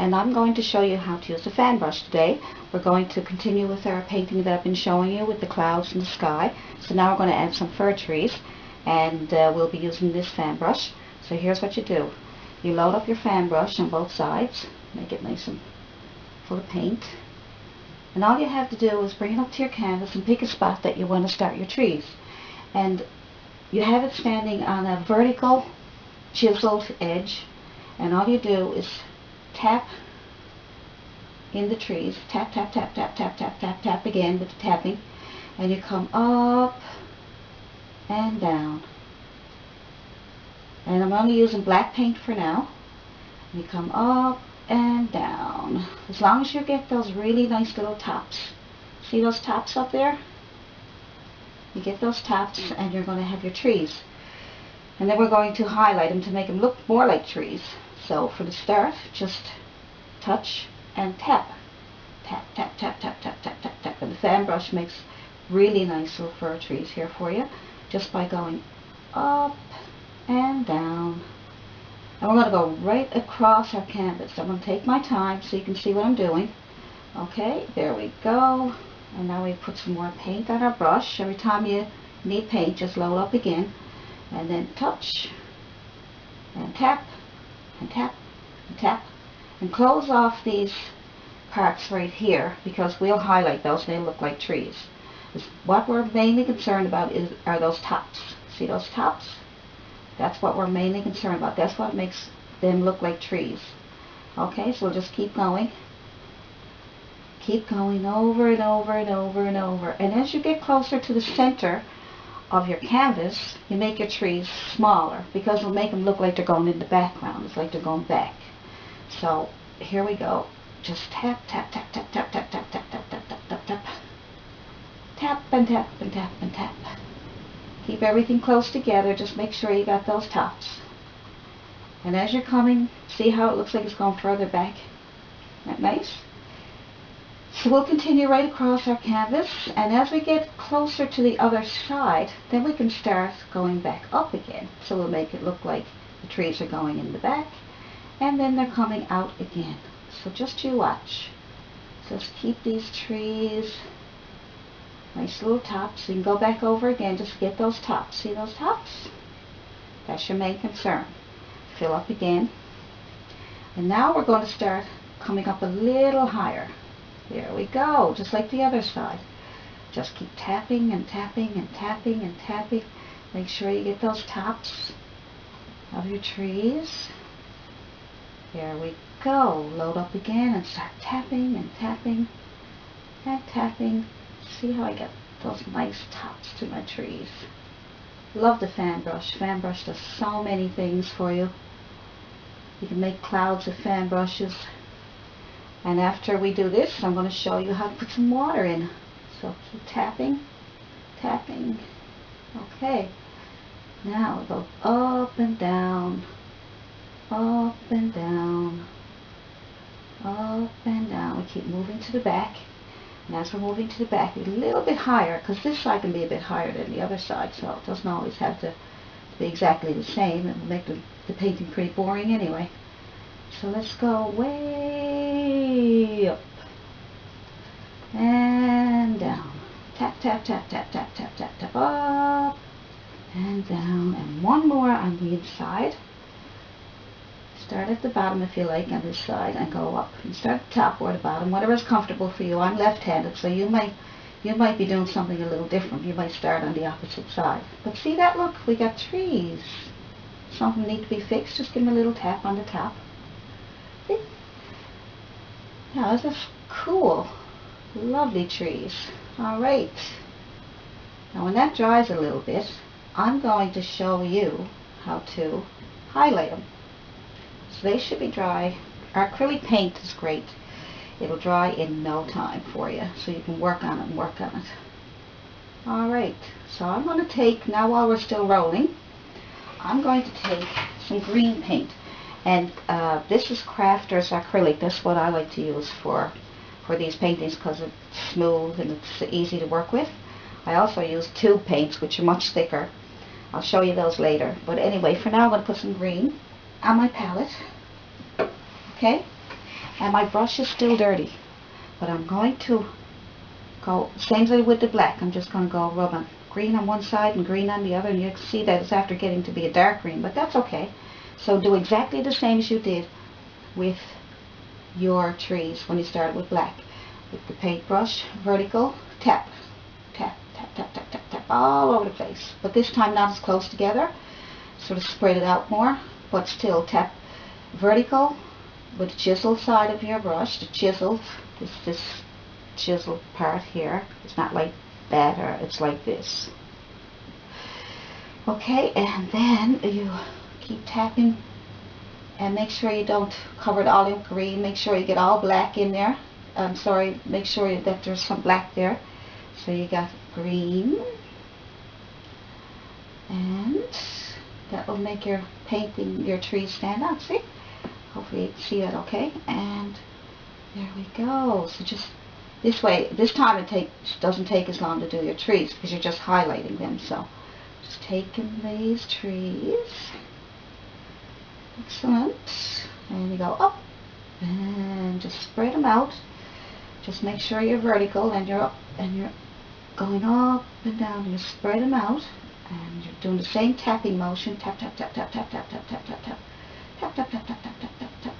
and I'm going to show you how to use the fan brush today. We're going to continue with our painting that I've been showing you with the clouds and the sky. So now we're going to add some fir trees, and we'll be using this fan brush. So here's what you do. You load up your fan brush on both sides, make it nice and full of paint, and all you have to do is bring it up to your canvas and pick a spot that you want to start your trees. And you have it standing on a vertical chiseled edge, and all you do is tap in the trees, tap, tap, tap, tap, tap, tap, tap, tap again with the tapping, and you come up and down. And I'm only using black paint for now. You come up and down. As long as you get those really nice little tops. See those tops up there? You get those tops and you're going to have your trees. And then we're going to highlight them to make them look more like trees. So for the start, just touch and tap. Tap, tap, tap, tap, tap, tap, tap, tap. And the fan brush makes really nice little fir trees here for you, just by going up and down. And we're going to go right across our canvas. I'm going to take my time so you can see what I'm doing. Okay, there we go. And now we put some more paint on our brush. Every time you need paint, just load up again. And then touch and tap and tap and tap. And close off these parts right here, because we'll highlight those and they look like trees. What we're mainly concerned about are those tops. See those tops? That's what we're mainly concerned about. That's what makes them look like trees. Okay, so we'll just keep going. Keep going over and over and over and over. And as you get closer to the center of your canvas, you make your trees smaller, because it'll make them look like they're going in the background. It's like they're going back. So here we go. Just tap, tap, tap, tap, tap, tap, tap, tap, tap, tap, tap, tap, tap. Tap and tap and tap and tap. Keep everything close together. Just make sure you got those tops. And as you're coming, see how it looks like it's going further back? Isn't that nice? So we'll continue right across our canvas, and as we get closer to the other side, then we can start going back up again. So we'll make it look like the trees are going in the back, and then they're coming out again. So just you watch. Just keep these trees nice little tops. You can go back over again just to get those tops. See those tops? That's your main concern. Fill up again. And now we're going to start coming up a little higher. There we go, just like the other side. Just keep tapping and tapping and tapping and tapping. Make sure you get those tops of your trees. There we go. Load up again and start tapping and tapping and tapping. See how I get those nice tops to my trees. Love the fan brush. Fan brush does so many things for you. You can make clouds with fan brushes. And after we do this, I'm going to show you how to put some water in. So keep tapping, tapping. Okay. Now we'll go up and down, up and down, up and down. We keep moving to the back. And as we're moving to the back, a little bit higher, because this side can be a bit higher than the other side, so it doesn't always have to be exactly the same. It will make the painting pretty boring anyway. So let's go way up and down. Tap, tap, tap, tap, tap, tap, tap, tap, up and down. And one more on the inside. Start at the bottom if you like on this side and go up. And start at the top or the bottom, whatever is comfortable for you. I'm left-handed, so you might be doing something a little different. You might start on the opposite side. But see that? Look, we got trees. Something need to be fixed. Just give them a little tap on the top. See? Now, this is cool. Lovely trees. All right. Now, when that dries a little bit, I'm going to show you how to highlight them. So they should be dry. Our acrylic paint is great. It'll dry in no time for you, so you can work on it and work on it. Alright, so I'm going to take, now while we're still rolling, I'm going to take some green paint. And this is Crafter's acrylic. That's what I like to use for these paintings, because it's smooth and it's easy to work with. I also use tube paints, which are much thicker. I'll show you those later. But anyway, for now I'm going to put some green on my palette. Okay? And my brush is still dirty, but I'm going to go, same as I did with the black, I'm just going to go rubbing green on one side and green on the other, and you can see that it's after getting to be a dark green, but that's okay. So do exactly the same as you did with your trees when you started with black. With the paintbrush, vertical, tap, tap, tap, tap, tap, tap, tap, all over the place. But this time not as close together, sort of spread it out more, but still tap vertical with the chisel side of your brush, the chisel, this chisel part here. It's not like that, or it's like this. Okay, and then you keep tapping and make sure you don't cover it all in green. Make sure you get all black in there. I'm sorry, make sure that there's some black there. So you got green, and that will make your painting, your trees stand out. See? Hopefully you can see that okay. And there we go. So just this way, this time it doesn't take as long to do your trees because you're just highlighting them. So just taking these trees. Excellent. And you go up and just spread them out. Just make sure you're vertical and you're up and you're going up and down. And you spread them out and you're doing the same tapping motion. Tap, tap, tap, tap, tap, tap, tap, tap, tap, tap. Tap, tap, tap, tap, tap, tap, tap, tap.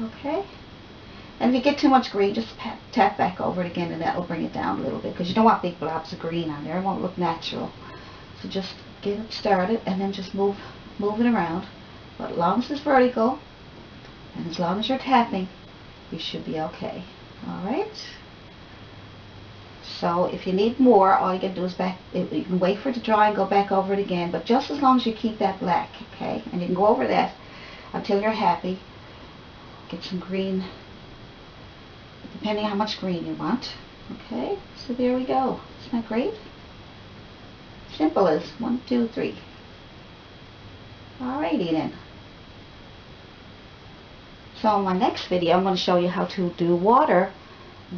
Okay. And if you get too much green, just tap back over it again, and that will bring it down a little bit, because you don't want big blobs of green on there. It won't look natural. So just get it started and then just move it around. But as long as it's vertical and as long as you're tapping, you should be okay. Alright? So if you need more, all you can do is you can wait for it to dry and go back over it again, but just as long as you keep that black, okay? And you can go over that until you're happy. Get some green, depending on how much green you want. Okay, so there we go. Isn't that great? Simple as 1, 2, 3. Alrighty then. So in my next video, I'm going to show you how to do water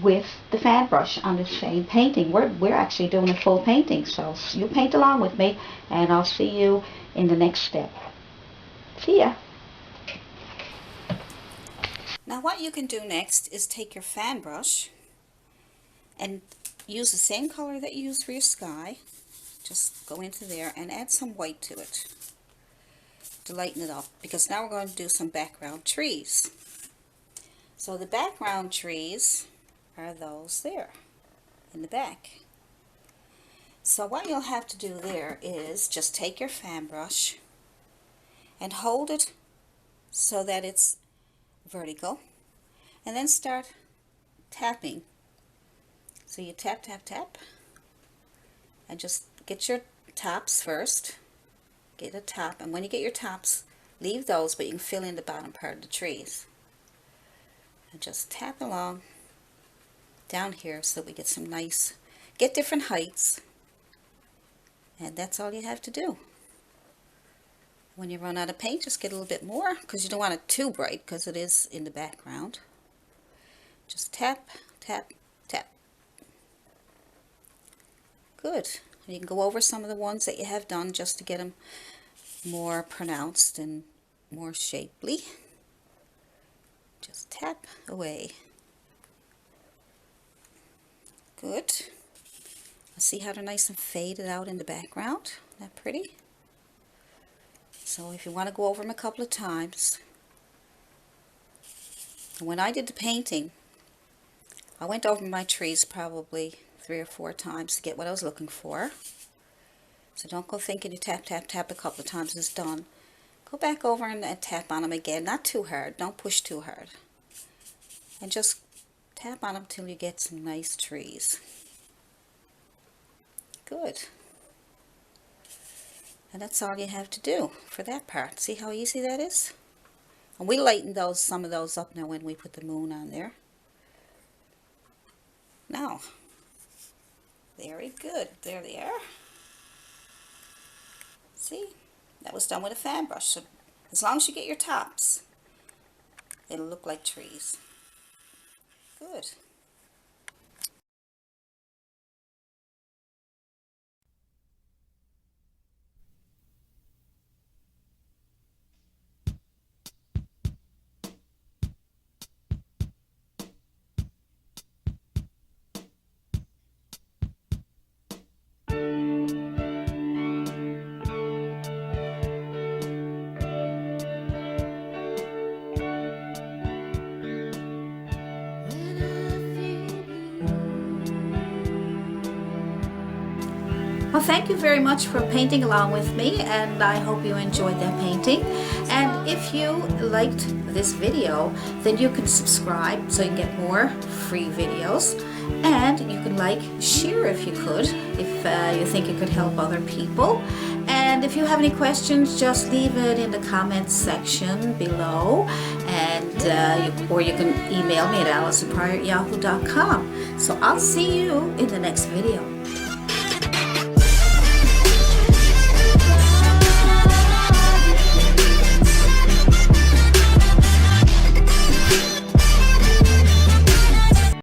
with the fan brush on the same painting. We're actually doing a full painting, so you paint along with me, and I'll see you in the next step. See ya. Now what you can do next is take your fan brush and use the same color that you used for your sky. Just go into there and add some white to it to lighten it up, because now we're going to do some background trees. So the background trees are those there in the back. So what you'll have to do there is just take your fan brush and hold it so that it's vertical, and then start tapping. So you tap, tap, tap, and just get your tops first. Get a top, and when you get your tops, leave those, but you can fill in the bottom part of the trees. And just tap along down here so we get some nice, get different heights, and that's all you have to do. When you run out of paint, just get a little bit more, because you don't want it too bright, because it is in the background. Just tap, tap, tap. Good. You can go over some of the ones that you have done just to get them more pronounced and more shapely. Just tap away. Good. See how they're nice and faded out in the background? Isn't that pretty? So if you want to go over them a couple of times. When I did the painting, I went over my trees probably 3 or 4 times to get what I was looking for. So don't go thinking you tap, tap, tap a couple of times and it's done. Go back over and tap on them again. Not too hard. Don't push too hard. And just tap on them till you get some nice trees. Good. And that's all you have to do for that part. See how easy that is? And we lightened some of those up now when we put the moon on there. Now, very good. There they are. See? That was done with a fan brush. So as long as you get your tops, it'll look like trees. Good. Well, thank you very much for painting along with me, and I hope you enjoyed that painting. And if you liked this video, then you can subscribe so you can get more free videos. And you can like, share if you could, if you think it could help other people. And if you have any questions, just leave it in the comments section below. And or you can email me at allisonpryor@yahoo.com. So I'll see you in the next video.